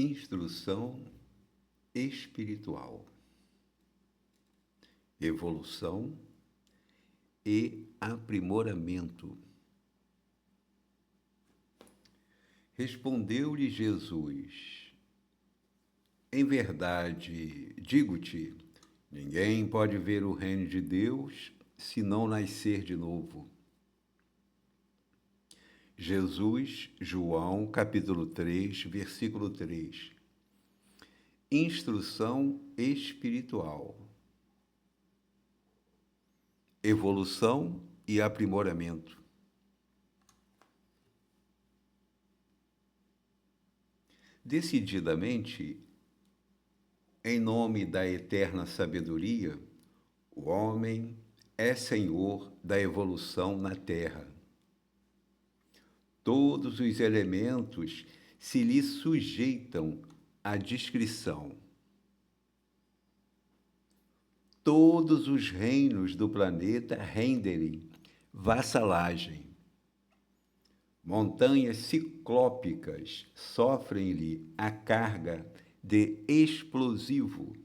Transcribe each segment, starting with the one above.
Instrução espiritual, evolução e aprimoramento. Respondeu-lhe Jesus: em verdade, digo-te, ninguém pode ver o reino de Deus se não nascer de novo. Jesus, João, capítulo 3, versículo 3. Instrução espiritual, evolução e aprimoramento. Decididamente, em nome da eterna sabedoria, o homem é senhor da evolução na Terra. Todos os elementos se lhe sujeitam à discrição. Todos os reinos do planeta rendem-lhe vassalagem. Montanhas ciclópicas sofrem-lhe a carga de explosivo,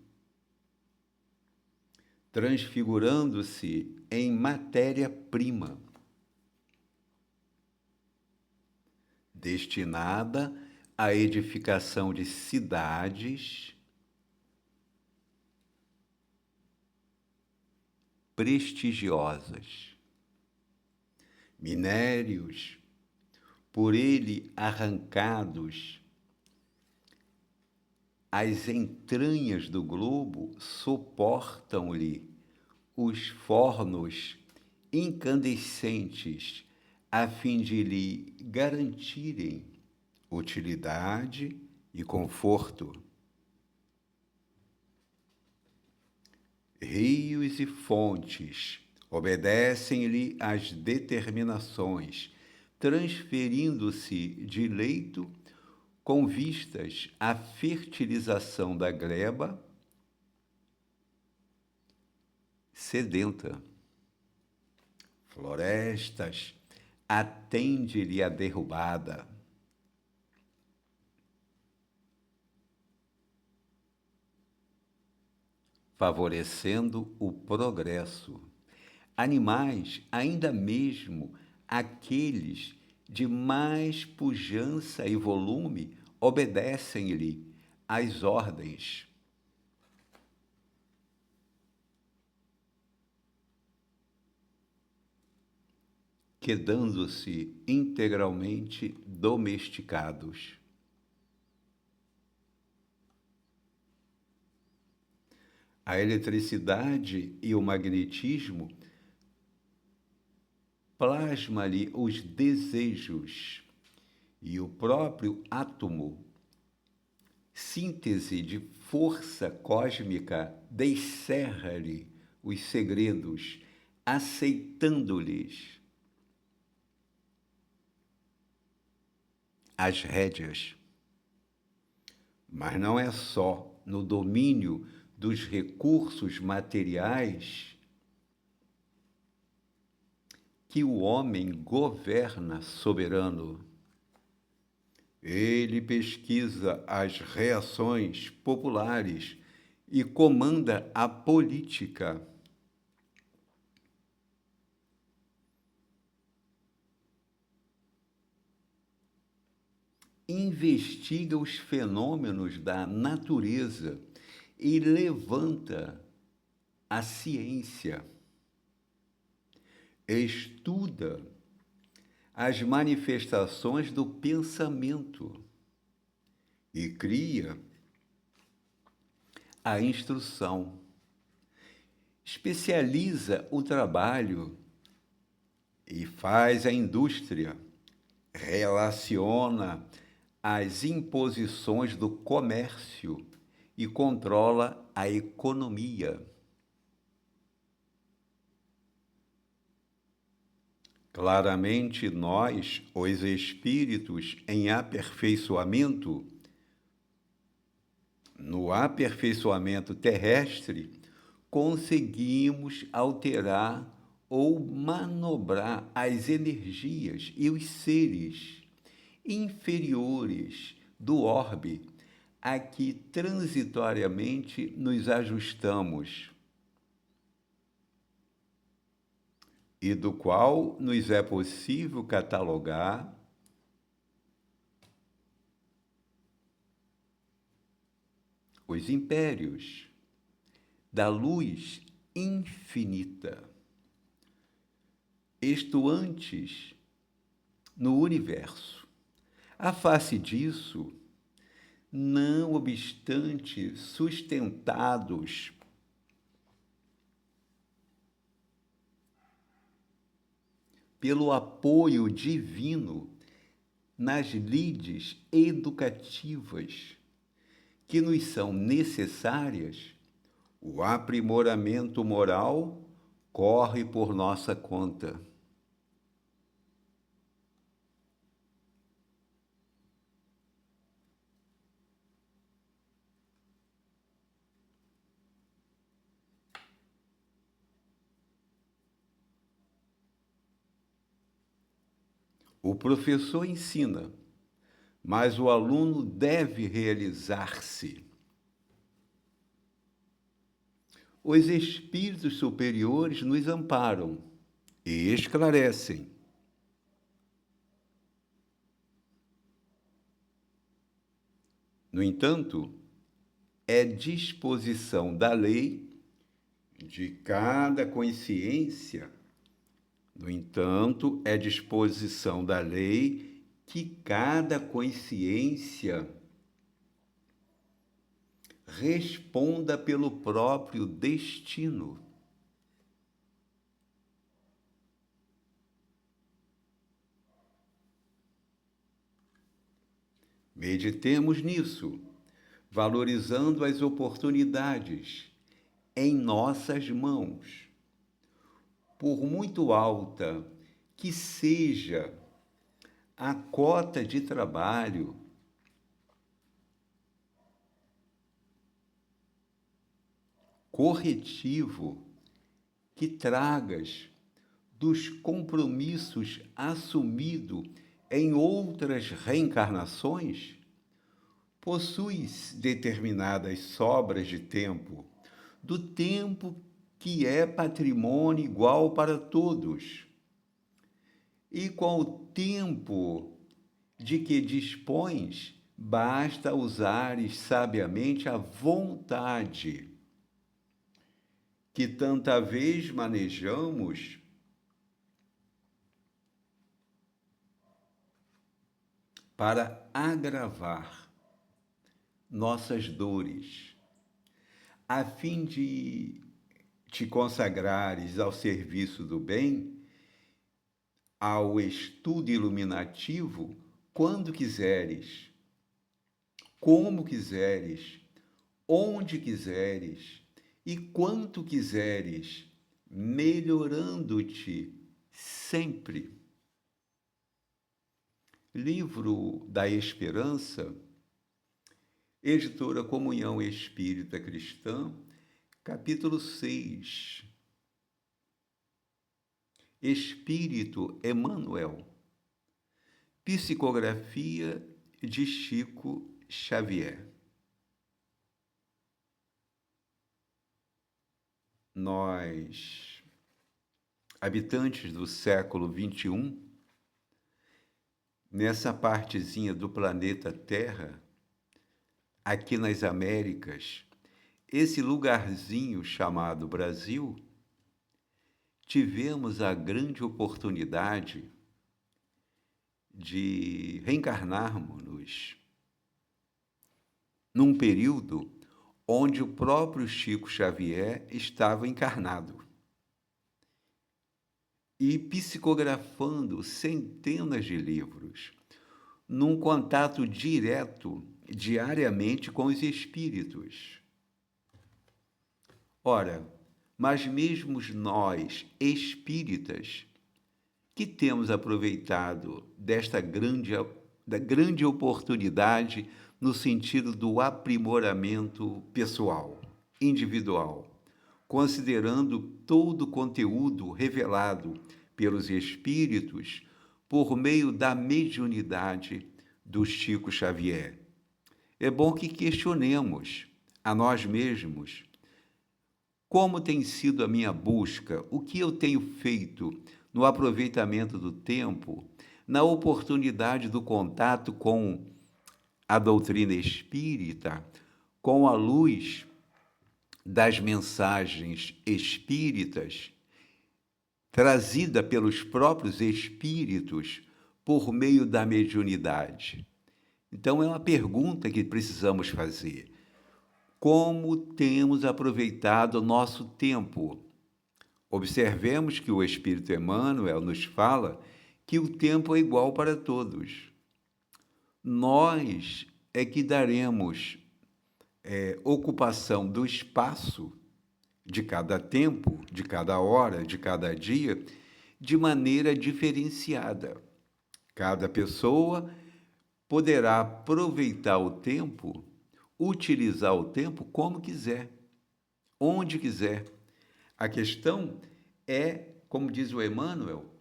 transfigurando-se em matéria-prima, destinada à edificação de cidades prestigiosas. Minérios, por ele arrancados, as entranhas do globo suportam-lhe os fornos incandescentes, a fim de lhe garantirem utilidade e conforto. Rios e fontes obedecem-lhe às determinações, transferindo-se de leito com vistas à fertilização da gleba sedenta. Florestas atende-lhe a derrubada. Favorecendo o progresso. Animais, ainda mesmo aqueles de mais pujança e volume, obedecem-lhe às ordens. Quedando-se integralmente domesticados. A eletricidade e o magnetismo plasma-lhe os desejos, e o próprio átomo, síntese de força cósmica, descerra-lhe os segredos, aceitando-lhes as rédeas. Mas não é só no domínio dos recursos materiais que o homem governa soberano. Ele pesquisa as reações populares e comanda a política. Investiga os fenômenos da natureza e levanta a ciência. Estuda as manifestações do pensamento e cria a instrução. Especializa o trabalho e faz a indústria. Relaciona as imposições do comércio e controla a economia. Claramente, nós, os espíritos em aperfeiçoamento, no aperfeiçoamento terrestre, conseguimos alterar ou manobrar as energias e os seres inferiores do orbe, a que transitoriamente nos ajustamos e do qual nos é possível catalogar os impérios da luz infinita, estuantes no universo. A face disso, não obstante sustentados pelo apoio divino nas lides educativas que nos são necessárias, o aprimoramento moral corre por nossa conta. O professor ensina, mas o aluno deve realizar-se. Os espíritos superiores nos amparam e esclarecem. No entanto, é disposição da lei de cada consciência. No entanto, é disposição da lei que cada consciência responda pelo próprio destino. Meditemos nisso, valorizando as oportunidades em nossas mãos. Por muito alta que seja a cota de trabalho, corretivo que tragas dos compromissos assumidos em outras reencarnações, possuis determinadas sobras de tempo, do tempo que é patrimônio igual para todos. E com o tempo de que dispões, basta usares sabiamente a vontade que tanta vez manejamos para agravar nossas dores, a fim de te consagrares ao serviço do bem, ao estudo iluminativo, quando quiseres, como quiseres, onde quiseres e quanto quiseres, melhorando-te sempre. Livro da Esperança, editora Comunhão Espírita Cristã, capítulo 6. Espírito Emmanuel. Psicografia de Chico Xavier. Nós, habitantes do século XXI, nessa partezinha do planeta Terra, aqui nas Américas, esse lugarzinho chamado Brasil, tivemos a grande oportunidade de reencarnarmos num período onde o próprio Chico Xavier estava encarnado e psicografando centenas de livros, num contato direto, diariamente, com os espíritos. Ora, mas mesmo nós, espíritas, que temos aproveitado da grande oportunidade no sentido do aprimoramento pessoal, individual, considerando todo o conteúdo revelado pelos espíritos por meio da mediunidade do Chico Xavier. é bom que questionemos a nós mesmos como tem sido a minha busca, o que eu tenho feito no aproveitamento do tempo, na oportunidade do contato com a doutrina espírita, com a luz das mensagens espíritas, trazida pelos próprios espíritos por meio da mediunidade. Então, é uma pergunta que precisamos fazer. Como temos aproveitado o nosso tempo? Observemos que o Espírito Emmanuel nos fala que o tempo é igual para todos. Nós é que daremos ocupação do espaço de cada tempo, de cada hora, de cada dia, de maneira diferenciada. Cada pessoa poderá aproveitar o tempo, utilizar o tempo como quiser, onde quiser. A questão é, como diz o Emmanuel,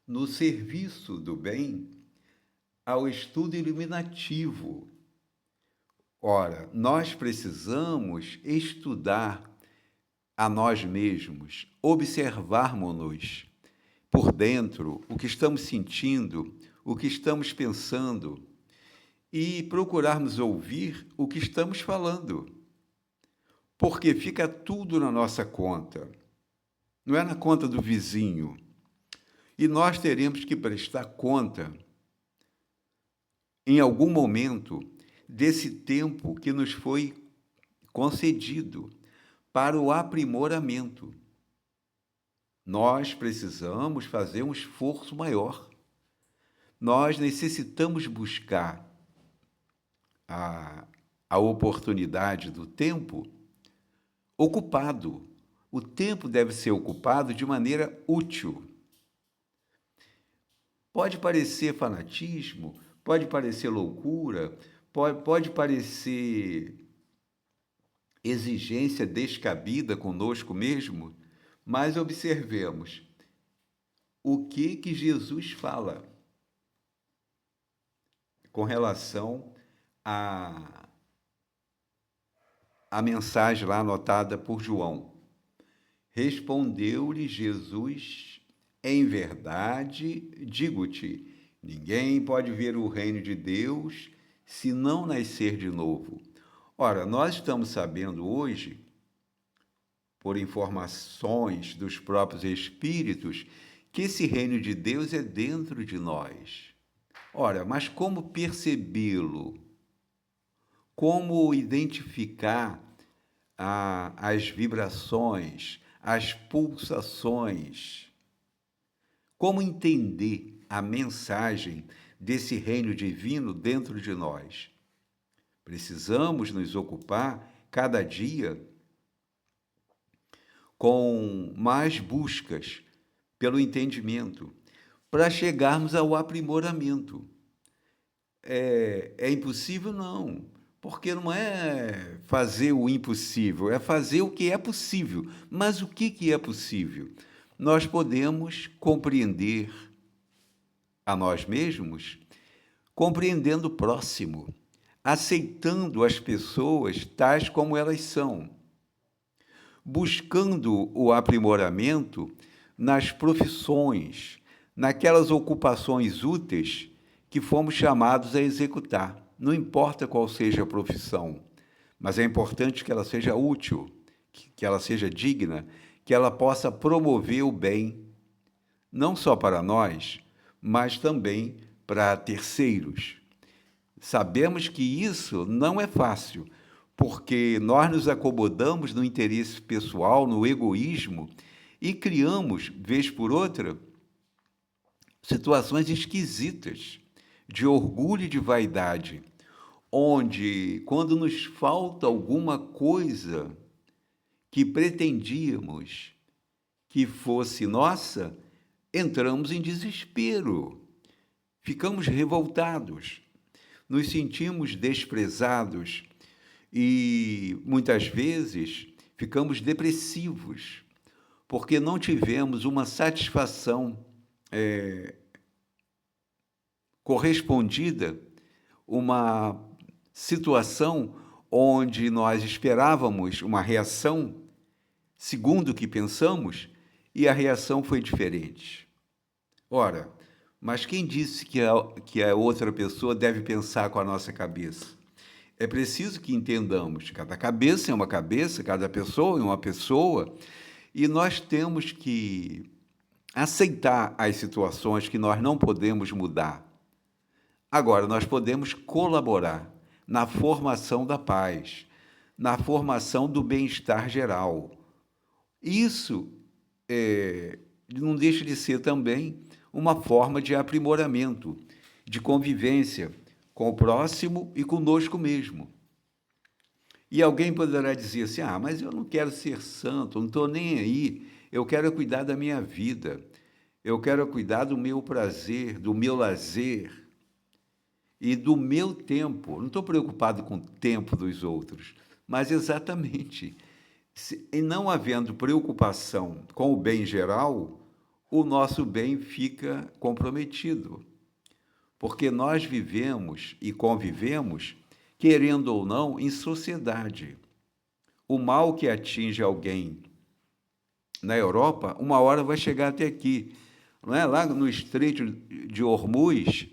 no serviço do bem ao estudo iluminativo. Ora, nós precisamos estudar a nós mesmos, observarmos-nos por dentro, o que estamos sentindo, o que estamos pensando, e procurarmos ouvir o que estamos falando. Porque fica tudo na nossa conta, não é na conta do vizinho. E nós teremos que prestar conta, em algum momento, desse tempo que nos foi concedido para o aprimoramento. Nós precisamos fazer um esforço maior. Nós necessitamos buscar a oportunidade do tempo ocupado. O tempo deve ser ocupado de maneira útil. Pode parecer fanatismo, pode parecer loucura, pode parecer exigência descabida conosco mesmo, mas observemos o que Jesus fala com relação à mensagem lá anotada por João. Respondeu-lhe Jesus: em verdade, digo-te, ninguém pode ver o reino de Deus se não nascer de novo. Ora, nós estamos sabendo hoje, por informações dos próprios espíritos, que esse reino de Deus é dentro de nós. Ora, mas como percebê-lo? Como identificar as vibrações, as pulsações? Como entender a mensagem desse reino divino dentro de nós? Precisamos nos ocupar cada dia com mais buscas pelo entendimento, para chegarmos ao aprimoramento. É impossível? Não, porque não é fazer o impossível, é fazer o que é possível. Mas o que é possível? Nós podemos compreender a nós mesmos, compreendendo o próximo, aceitando as pessoas tais como elas são, buscando o aprimoramento nas profissões, naquelas ocupações úteis que fomos chamados a executar. Não importa qual seja a profissão, mas é importante que ela seja útil, que ela seja digna, que ela possa promover o bem, não só para nós, mas também para terceiros. Sabemos que isso não é fácil, porque nós nos acomodamos no interesse pessoal, no egoísmo, e criamos, vez por outra, situações esquisitas de orgulho e de vaidade, onde, quando nos falta alguma coisa que pretendíamos que fosse nossa, entramos em desespero, ficamos revoltados, nos sentimos desprezados e, muitas vezes, ficamos depressivos, porque não tivemos uma satisfação correspondida uma situação onde nós esperávamos uma reação segundo o que pensamos e a reação foi diferente. Ora, mas quem disse que a outra pessoa deve pensar com a nossa cabeça? É preciso que entendamos, cada cabeça é uma cabeça, cada pessoa é uma pessoa, e nós temos que aceitar as situações que nós não podemos mudar. Agora, nós podemos colaborar na formação da paz, na formação do bem-estar geral. Isso não deixa de ser também uma forma de aprimoramento, de convivência com o próximo e conosco mesmo. E alguém poderá dizer assim, mas eu não quero ser santo, não estou nem aí, eu quero cuidar da minha vida, eu quero cuidar do meu prazer, do meu lazer e do meu tempo. Não estou preocupado com o tempo dos outros, mas exatamente, e não havendo preocupação com o bem geral, o nosso bem fica comprometido. Porque nós vivemos e convivemos, querendo ou não, em sociedade. O mal que atinge alguém na Europa, uma hora vai chegar até aqui. Não é? Lá no Estreito de Hormuz,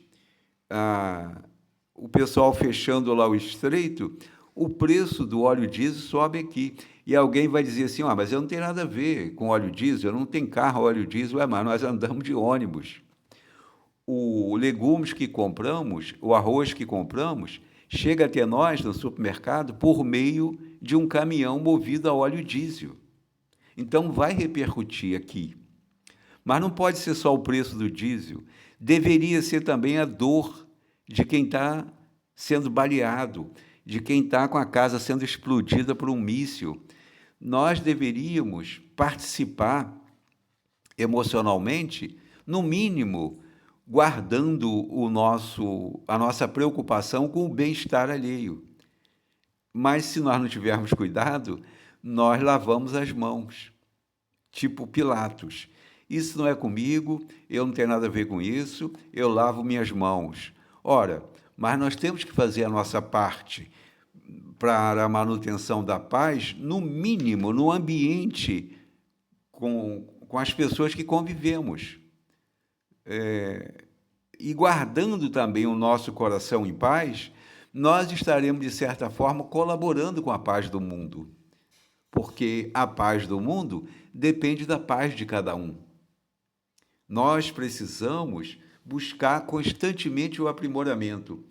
o pessoal fechando lá o estreito, o preço do óleo diesel sobe aqui. E alguém vai dizer assim, mas eu não tenho nada a ver com óleo diesel, eu não tenho carro óleo diesel, mas nós andamos de ônibus. O legumes que compramos, o arroz que compramos, chega até nós no supermercado por meio de um caminhão movido a óleo diesel. Então, vai repercutir aqui. Mas não pode ser só o preço do diesel, deveria ser também a dor de quem está sendo baleado, de quem está com a casa sendo explodida por um míssil. Nós deveríamos participar emocionalmente, no mínimo, guardando a nossa preocupação com o bem-estar alheio. Mas, se nós não tivermos cuidado, nós lavamos as mãos, tipo Pilatos. Isso não é comigo, eu não tenho nada a ver com isso, eu lavo minhas mãos. Ora, mas nós temos que fazer a nossa parte para a manutenção da paz, no mínimo, no ambiente com as pessoas que convivemos. E guardando também o nosso coração em paz, nós estaremos, de certa forma, colaborando com a paz do mundo. Porque a paz do mundo depende da paz de cada um. Nós precisamos buscar constantemente o aprimoramento.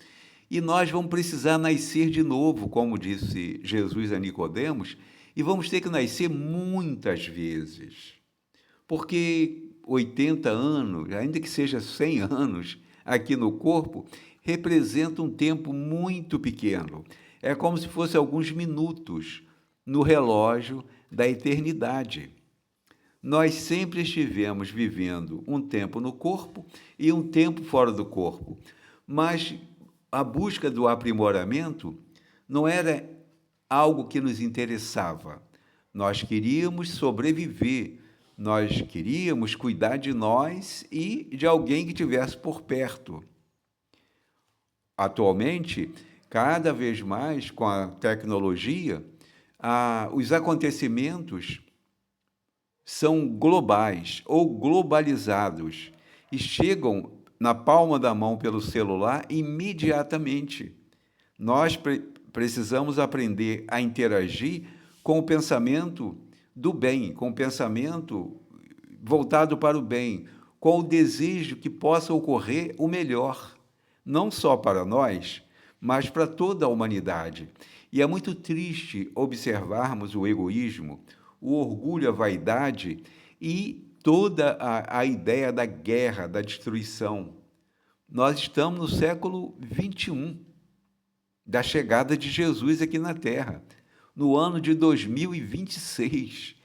E nós vamos precisar nascer de novo, como disse Jesus a Nicodemos, e vamos ter que nascer muitas vezes. Porque 80 anos, ainda que seja 100 anos, aqui no corpo, representa um tempo muito pequeno. É como se fosse alguns minutos no relógio da eternidade. Nós sempre estivemos vivendo um tempo no corpo e um tempo fora do corpo, mas a busca do aprimoramento não era algo que nos interessava. Nós queríamos sobreviver, nós queríamos cuidar de nós e de alguém que estivesse por perto. Atualmente, cada vez mais, com a tecnologia, os acontecimentos são globais ou globalizados e chegam na palma da mão pelo celular imediatamente. Nós precisamos aprender a interagir com o pensamento do bem, com o pensamento voltado para o bem, com o desejo que possa ocorrer o melhor, não só para nós, mas para toda a humanidade. E é muito triste observarmos o egoísmo, o orgulho, a vaidade e toda a ideia da guerra, da destruição. Nós estamos no século XXI, da chegada de Jesus aqui na Terra, no ano de 2026.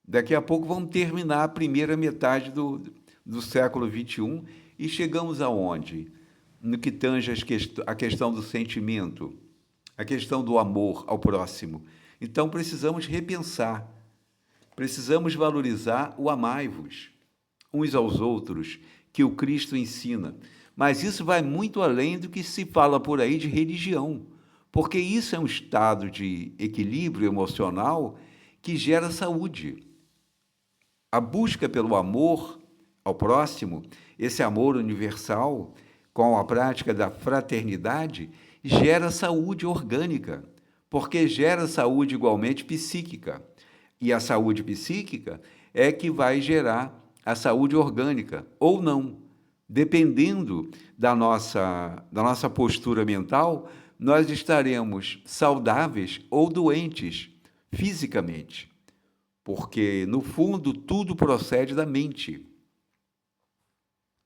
Daqui a pouco vamos terminar a primeira metade do século XXI e chegamos aonde? No que tange a questão do sentimento, a questão do amor ao próximo. Então, precisamos repensar, precisamos valorizar o amai-vos uns aos outros, que o Cristo ensina. Mas isso vai muito além do que se fala por aí de religião, porque isso é um estado de equilíbrio emocional que gera saúde. A busca pelo amor ao próximo, esse amor universal, com a prática da fraternidade, gera saúde orgânica, porque gera saúde igualmente psíquica. E a saúde psíquica é que vai gerar a saúde orgânica, ou não. Dependendo da nossa postura mental, nós estaremos saudáveis ou doentes fisicamente, porque, no fundo, tudo procede da mente.